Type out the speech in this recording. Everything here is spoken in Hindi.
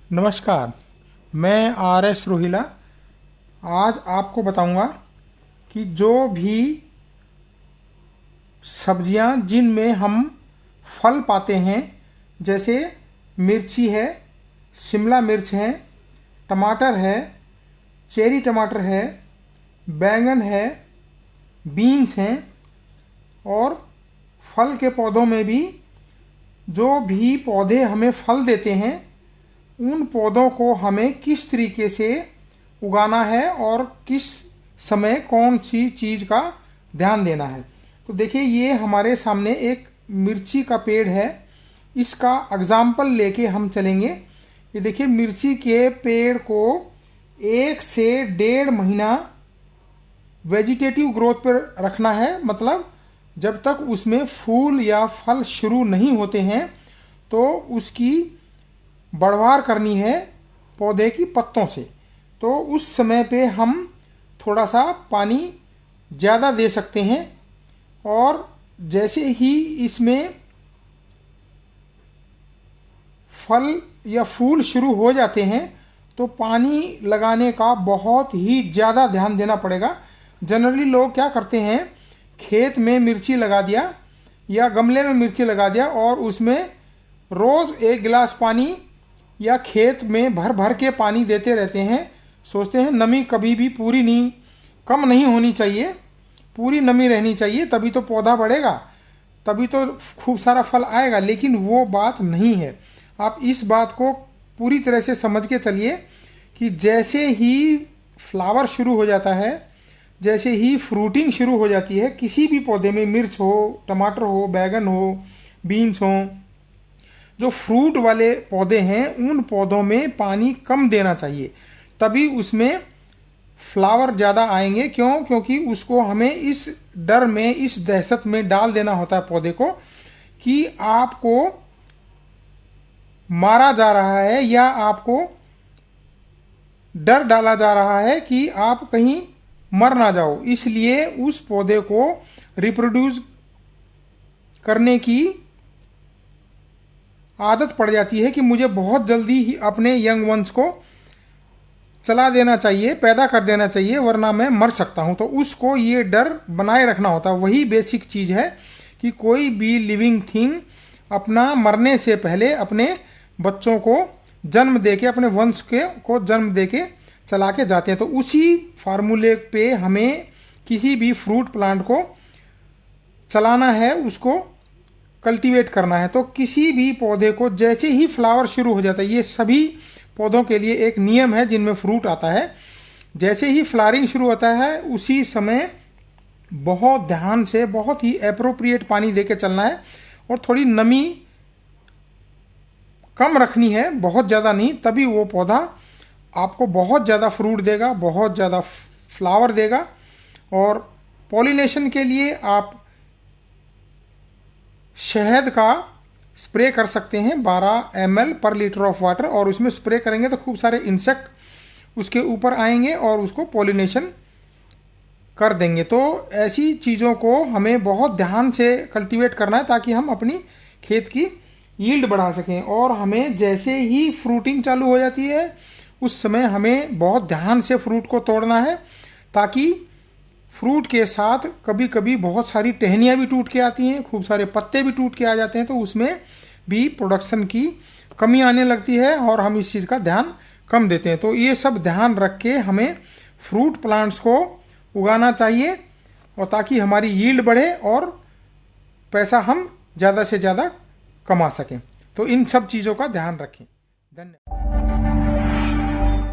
नमस्कार, मैं आर एस रोहिला। आज आपको बताऊंगा कि जो भी सब्जियां जिनमें हम फल पाते हैं, जैसे मिर्ची है, शिमला मिर्च है, टमाटर है, चेरी टमाटर है, बैंगन है, बीन्स हैं, और फल के पौधों में भी जो भी पौधे हमें फल देते हैं उन पौधों को हमें किस तरीके से उगाना है और किस समय कौन सी चीज़ का ध्यान देना है। तो देखिए, ये हमारे सामने एक मिर्ची का पेड़ है। इसका एग्जाम्पल लेके हम चलेंगे। ये देखिए, मिर्ची के पेड़ को 1 से 1.5 महीना वेजिटेटिव ग्रोथ पर रखना है। मतलब जब तक उसमें फूल या फल शुरू नहीं होते हैं तो उसकी बढ़वार करनी है पौधे की पत्तों से। तो उस समय पे हम थोड़ा सा पानी ज़्यादा दे सकते हैं, और जैसे ही इसमें फल या फूल शुरू हो जाते हैं तो पानी लगाने का बहुत ही ज़्यादा ध्यान देना पड़ेगा। जनरली लोग क्या करते हैं, खेत में मिर्ची लगा दिया या गमले में मिर्ची लगा दिया और उसमें रोज़ 1 गिलास पानी या खेत में भर भर के पानी देते रहते हैं। सोचते हैं नमी कभी भी पूरी नहीं, कम नहीं होनी चाहिए, पूरी नमी रहनी चाहिए, तभी तो पौधा बढ़ेगा, तभी तो खूब सारा फल आएगा। लेकिन वो बात नहीं है। आप इस बात को पूरी तरह से समझ के चलिए कि जैसे ही फ्लावर शुरू हो जाता है, जैसे ही फ्रूटिंग शुरू हो जाती है किसी भी पौधे में, मिर्च हो, टमाटर हो, बैगन हो, बीन्स हो, जो फ्रूट वाले पौधे हैं उन पौधों में पानी कम देना चाहिए, तभी उसमें फ्लावर ज़्यादा आएंगे। क्योंकि उसको हमें इस डर में, इस दहशत में डाल देना होता है पौधे को कि आपको मारा जा रहा है या आपको डर डाला जा रहा है कि आप कहीं मर ना जाओ। इसलिए उस पौधे को रिप्रोड्यूस करने की आदत पड़ जाती है कि मुझे बहुत जल्दी ही अपने यंग वंस को चला देना चाहिए, पैदा कर देना चाहिए, वरना मैं मर सकता हूं। तो उसको ये डर बनाए रखना होता है। वही बेसिक चीज़ है कि कोई भी लिविंग थिंग अपना मरने से पहले अपने बच्चों को जन्म देके, अपने वंश को जन्म देके चला के जाते हैं। तो उसी फार्मूले पे हमें किसी भी फ्रूट प्लांट को चलाना है, उसको कल्टीवेट करना है। तो किसी भी पौधे को जैसे ही फ्लावर शुरू हो जाता है, ये सभी पौधों के लिए एक नियम है जिनमें फ्रूट आता है, जैसे ही फ्लावरिंग शुरू होता है उसी समय बहुत ध्यान से, बहुत ही एप्रोप्रिएट पानी देके चलना है, और थोड़ी नमी कम रखनी है, बहुत ज़्यादा नहीं। तभी वो पौधा आपको बहुत ज़्यादा फ्रूट देगा, बहुत ज़्यादा फ्लावर देगा। और पॉलिनेशन के लिए आप शहद का स्प्रे कर सकते हैं 12 ml पर लीटर ऑफ वाटर, और उसमें स्प्रे करेंगे तो खूब सारे इंसेक्ट उसके ऊपर आएंगे और उसको पॉलिनेशन कर देंगे। तो ऐसी चीज़ों को हमें बहुत ध्यान से कल्टीवेट करना है ताकि हम अपनी खेत की यील्ड बढ़ा सकें। और हमें जैसे ही फ्रूटिंग चालू हो जाती है उस समय हमें बहुत ध्यान से फ्रूट को तोड़ना है, ताकि फ्रूट के साथ कभी कभी बहुत सारी टहनियाँ भी टूट के आती हैं, खूब सारे पत्ते भी टूट के आ जाते हैं। तो उसमें भी प्रोडक्शन की कमी आने लगती है और हम इस चीज़ का ध्यान कम देते हैं। तो ये सब ध्यान रख के हमें फ्रूट प्लांट्स को उगाना चाहिए, और ताकि हमारी यील्ड बढ़े और पैसा हम ज़्यादा से ज़्यादा कमा सकें। तो इन सब चीज़ों का ध्यान रखें। धन्यवाद।